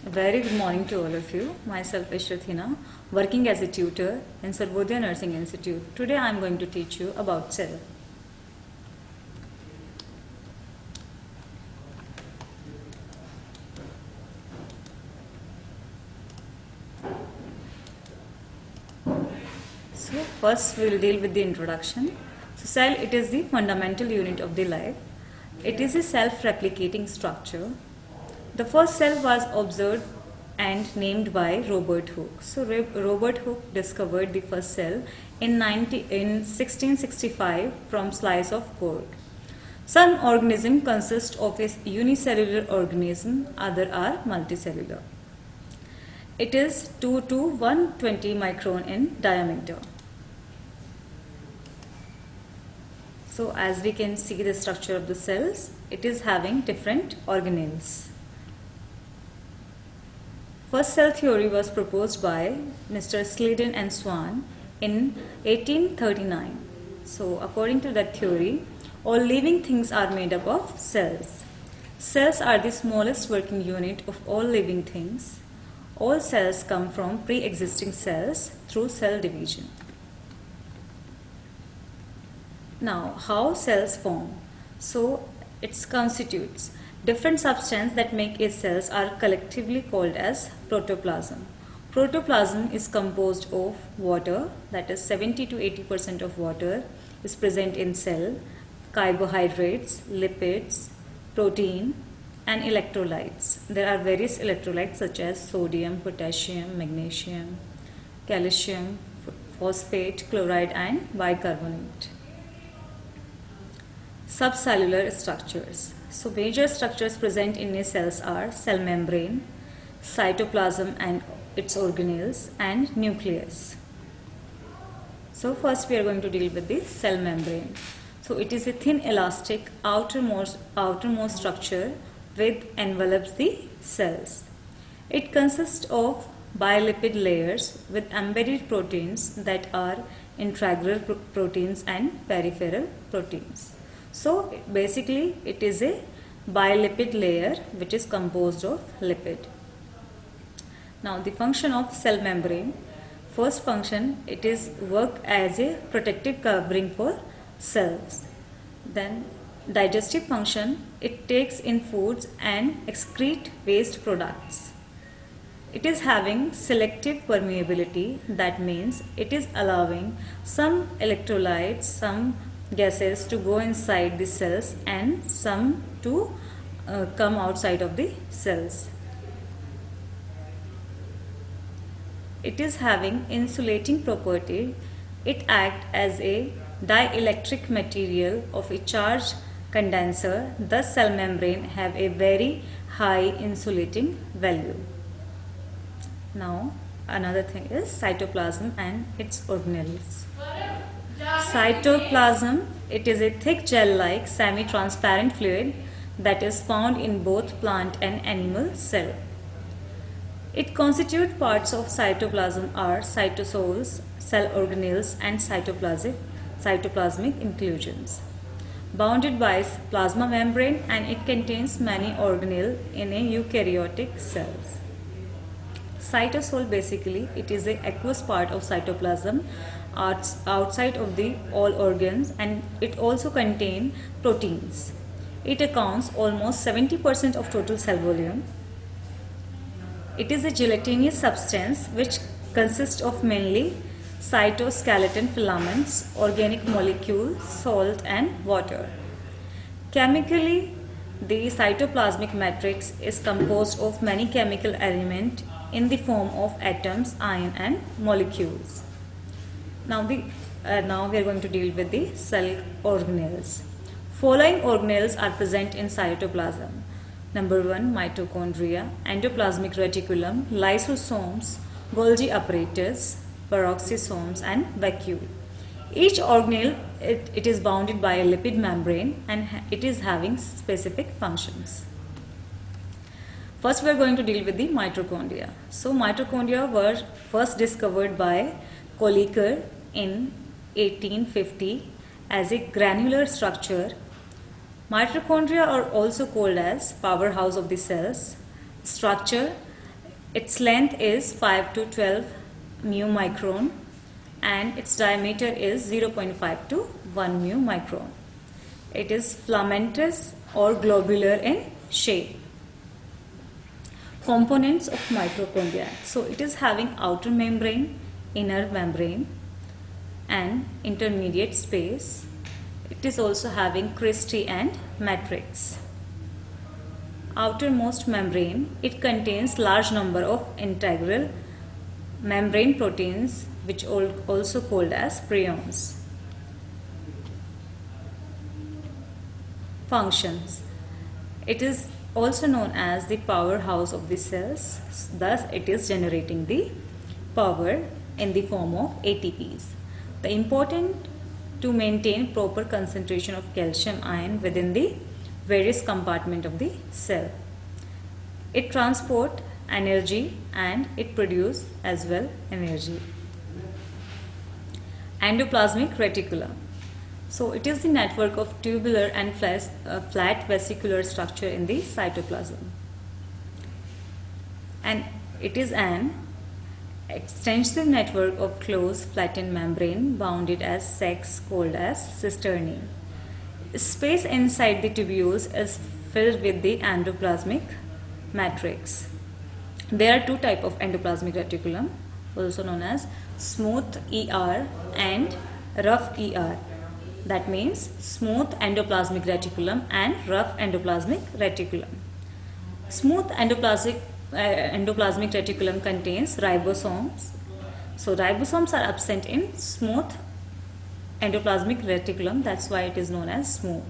A very good morning to all of you. Myself is Shrathina, working as a tutor in Sarvodaya Nursing Institute. Today I am going to teach you about cell. So first we will deal with the introduction. So cell, it is the fundamental unit of the life. It is a self-replicating structure. The first cell was observed and named by Robert Hooke. So Robert Hooke discovered the first cell in 1665 from slice of cork. Some organisms consist of a unicellular organism, other are multicellular. It is 2 to 120 micron in diameter. So as we can see the structure of the cells, it is having different organelles. First cell theory was proposed by Mr. Sladen and Swan in 1839. So according to that theory, all living things are made up of cells. Cells are the smallest working unit of all living things. All cells come from pre-existing cells through cell division. Now, how cells form? So, it constitutes different substances that make a cells are collectively called as protoplasm. Protoplasm is composed of water, that is 70 to 80% of water is present in cell, carbohydrates, lipids, protein and electrolytes. There are various electrolytes such as sodium, potassium, magnesium, calcium, phosphate, chloride and bicarbonate. Subcellular structures. So major structures present in a cells are cell membrane, cytoplasm and its organelles and nucleus. So first we are going to deal with the cell membrane. So it is a thin elastic outermost structure which envelops the cells. It consists of bilipid layers with embedded proteins that are integral proteins and peripheral proteins. So basically it is a bilipid layer which is composed of lipid. Now the function of cell membrane. First function, it is work as a protective covering for cells. Then digestive function, it takes in foods and excrete waste products. It is having selective permeability, that means it is allowing some electrolytes, some gases to go inside the cells and some to come outside of the cells. It is having insulating property. It acts as a dielectric material of a charged condenser. Thus cell membrane have a very high insulating value. Now another thing is cytoplasm and its organelles. Cytoplasm, it is a thick gel-like semi-transparent fluid that is found in both plant and animal cell. It constitutes parts of cytoplasm are cytosols, cell organelles and cytoplasmic inclusions. Bounded by plasma membrane and it contains many organelles in a eukaryotic cells. Cytosol basically it is a aqueous part of cytoplasm outside of the all organs and it also contains proteins. It accounts almost 70% of total cell volume. It is a gelatinous substance which consists of mainly cytoskeleton filaments, organic molecules, salt and water. Chemically, the cytoplasmic matrix is composed of many chemical elements in the form of atoms, ion and molecules. Now we are going to deal with the cell organelles. Following organelles are present in cytoplasm. Number 1, mitochondria, endoplasmic reticulum, lysosomes, Golgi apparatus, peroxisomes and vacuole. Each organelle it is bounded by a lipid membrane and it is having specific functions. First we are going to deal with the mitochondria. So mitochondria were first discovered by Kolliker in 1850 as a granular structure. Mitochondria are also called as powerhouse of the cells. Structure Its length is 5 to 12 mu micron and its diameter is 0.5 to 1 mu micron. It is filamentous or globular in shape. Components of mitochondria. So it is having outer membrane, inner membrane and intermediate space. It is also having cristae and matrix. Outermost membrane, it contains large number of integral membrane proteins which are also called as prions. Functions. It is also known as the powerhouse of the cells, thus it is generating the power in the form of ATPs. The important to maintain proper concentration of calcium ion within the various compartment of the cell. It transport energy and it produce as well energy. Endoplasmic reticulum. So it is the network of tubular and flat vesicular structure in the cytoplasm. And it is an extensive network of closed flattened membrane bounded as sacs called as cisternae. Space inside the tubules is filled with the endoplasmic matrix. There are two types of endoplasmic reticulum, also known as smooth ER and rough ER. That means smooth endoplasmic reticulum and rough endoplasmic reticulum. Smooth endoplasmic reticulum contains ribosomes. So ribosomes are absent in smooth endoplasmic reticulum, that's why it is known as smooth.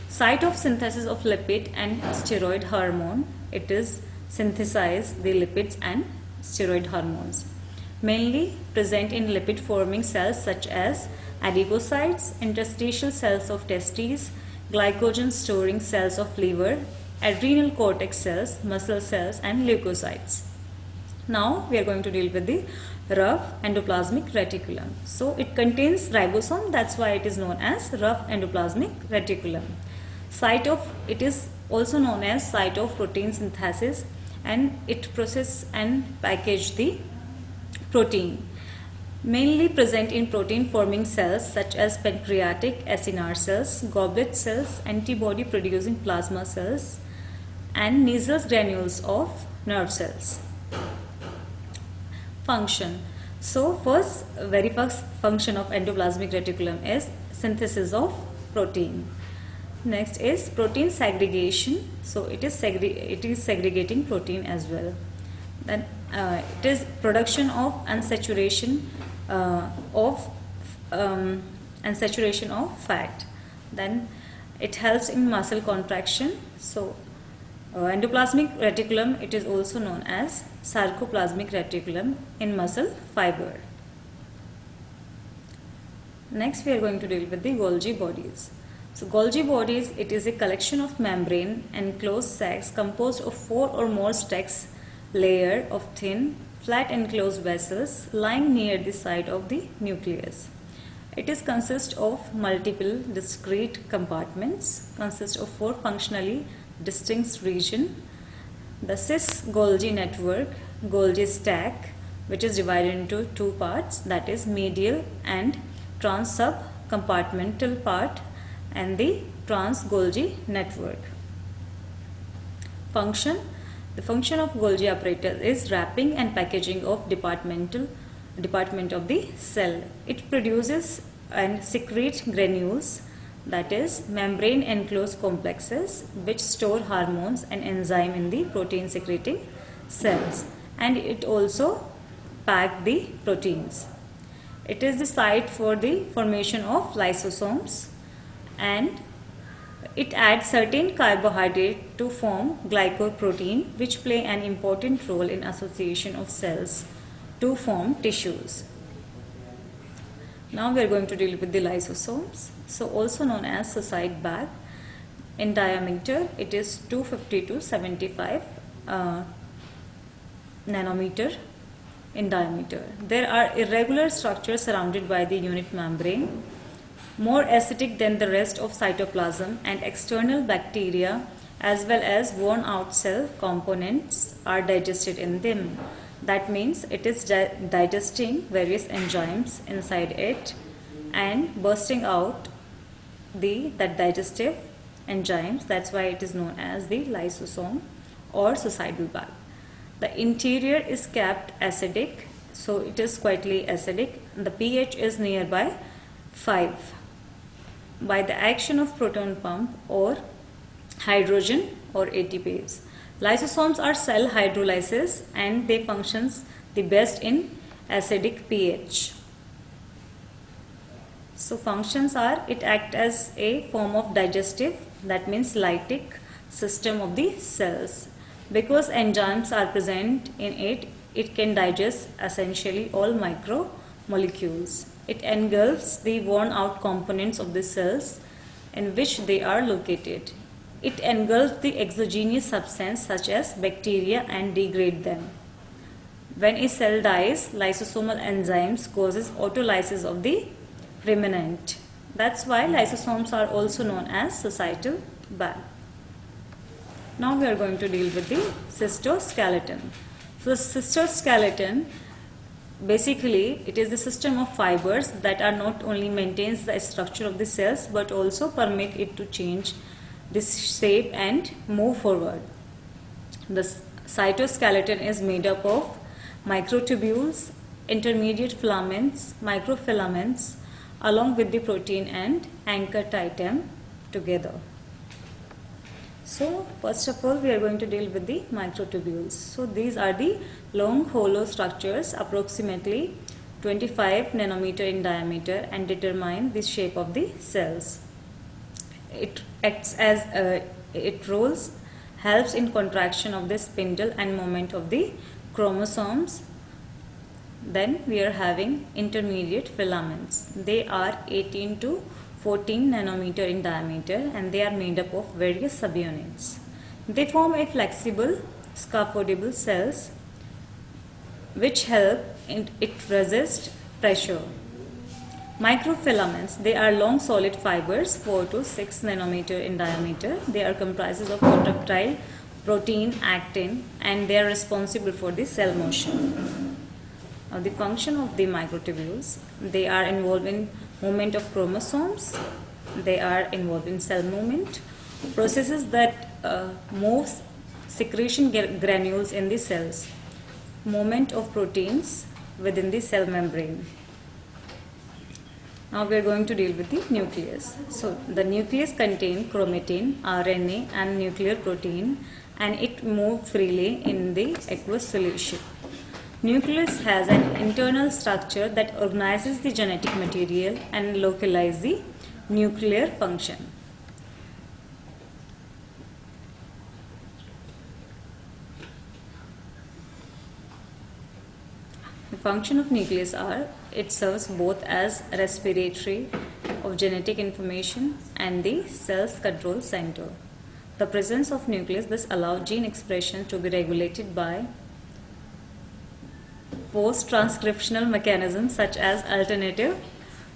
Site of synthesis of lipid and steroid hormone, it is synthesize the lipids and steroid hormones. Mainly present in lipid forming cells such as adipocytes, interstitial cells of testes, glycogen storing cells of liver, adrenal cortex cells, muscle cells and leukocytes. Now we are going to deal with the rough endoplasmic reticulum. So it contains ribosome, that's why it is known as rough endoplasmic reticulum. It is also known as site of protein synthesis and it process and package the protein. Mainly present in protein forming cells such as pancreatic acinar cells, goblet cells, antibody producing plasma cells and nasal granules of nerve cells. Function. So very first function of endoplasmic reticulum is synthesis of protein. Next is protein segregation. So it is segregating protein as well. Then it is production of unsaturation of fat. Then it helps in muscle contraction. So endoplasmic reticulum, it is also known as sarcoplasmic reticulum in muscle fiber. Next we are going to deal with the Golgi bodies. So Golgi bodies, it is a collection of membrane enclosed sacs composed of 4 or more stacks layer of thin flat enclosed vessels lying near the site of the nucleus. It is consist of multiple discrete compartments, consist of 4 functionally distinct regions. The cis Golgi network, Golgi stack, which is divided into 2 parts, that is medial and trans subcompartmental part, and the trans Golgi network. Function. The function of Golgi apparatus is wrapping and packaging of department of the cell. It produces and secretes granules, that is membrane enclosed complexes, which store hormones and enzyme in the protein secreting cells, and it also pack the proteins. It is the site for the formation of lysosomes, and it adds certain carbohydrate to form glycoprotein, which play an important role in association of cells to form tissues. Now we are going to deal with the lysosomes. So also known as suicide bag. In diameter, it is 250 to 75 nanometer in diameter. There are irregular structures surrounded by the unit membrane, more acidic than the rest of cytoplasm, and external bacteria as well as worn out cell components are digested in them. That means it is digesting various enzymes inside it and bursting out that digestive enzymes. That's why it is known as the lysosome or suicidal bag. The interior is kept acidic, so it is quietly acidic. The pH is nearby 5. By the action of proton pump or hydrogen or ATPase. Lysosomes are cell hydrolysis and they functions the best in acidic pH. So functions are, it acts as a form of digestive, that means lytic system of the cells. Because enzymes are present in it, it can digest essentially all micromolecules. It engulfs the worn out components of the cells in which they are located. It engulfs the exogenous substance such as bacteria and degrade them. When a cell dies, lysosomal enzymes causes autolysis of the remnant. That's why lysosomes are also known as societal bag. Now we are going to deal with the cytoskeleton. So the cytoskeleton, basically it is the system of fibers that are not only maintains the structure of the cells but also permit it to change this shape and move forward. The cytoskeleton is made up of microtubules, intermediate filaments, microfilaments along with the protein and anchor titan together. So first of all we are going to deal with the microtubules. So these are the long hollow structures approximately 25 nanometer in diameter and determine the shape of the cells. It acts as it rolls, helps in contraction of the spindle and movement of the chromosomes. Then we are having intermediate filaments. They are 18 to 14 nanometer in diameter and they are made up of various subunits. They form a flexible scaffoldable cells which help it resist pressure. Microfilaments, they are long solid fibers 4 to 6 nanometer in diameter. They are comprises of contractile protein, actin, and they are responsible for the cell motion. Now the function of the microtubules, they are involved in movement of chromosomes, they are involved in cell movement, processes that moves secretion granules in the cells, movement of proteins within the cell membrane. Now we are going to deal with the nucleus. So the nucleus contains chromatin, RNA and nuclear protein and it moves freely in the aqueous solution. Nucleus has an internal structure that organizes the genetic material and localizes the nuclear function. The function of nucleus are, it serves both as respiratory of genetic information and the cell's control center. The presence of nucleus thus allows gene expression to be regulated by post-transcriptional mechanisms such as alternative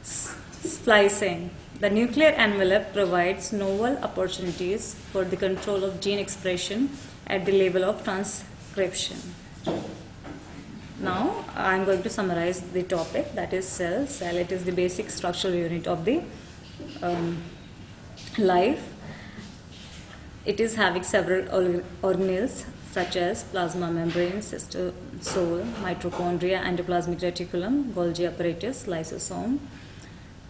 splicing. The nuclear envelope provides novel opportunities for the control of gene expression at the level of transcription. Now I am going to summarize the topic, that is cell. Cell, it is the basic structural unit of the life. It is having several organelles such as plasma membrane, cytosol, mitochondria, endoplasmic reticulum, Golgi apparatus, lysosome,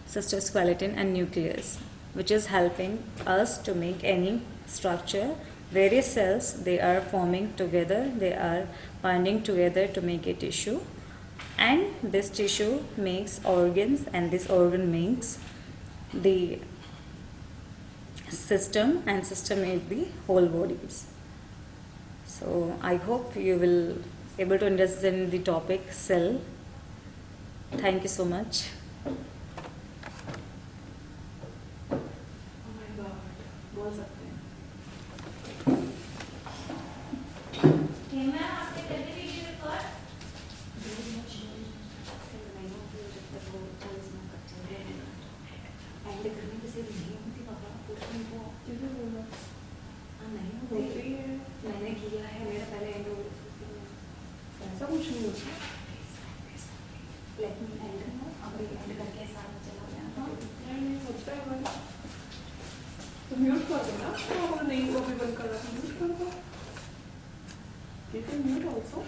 cytoskeleton and nucleus, which is helping us to make any structure. Various cells, they are forming together, they are binding together to make a tissue, and this tissue makes organs and this organ makes the system and system makes the whole bodies. So I hope you will able to understand the topic cell. Thank you so much. And the कर दो ना, तो अगर नहीं वो भी बंद करना तो म्यूट कर दो। You can mute also.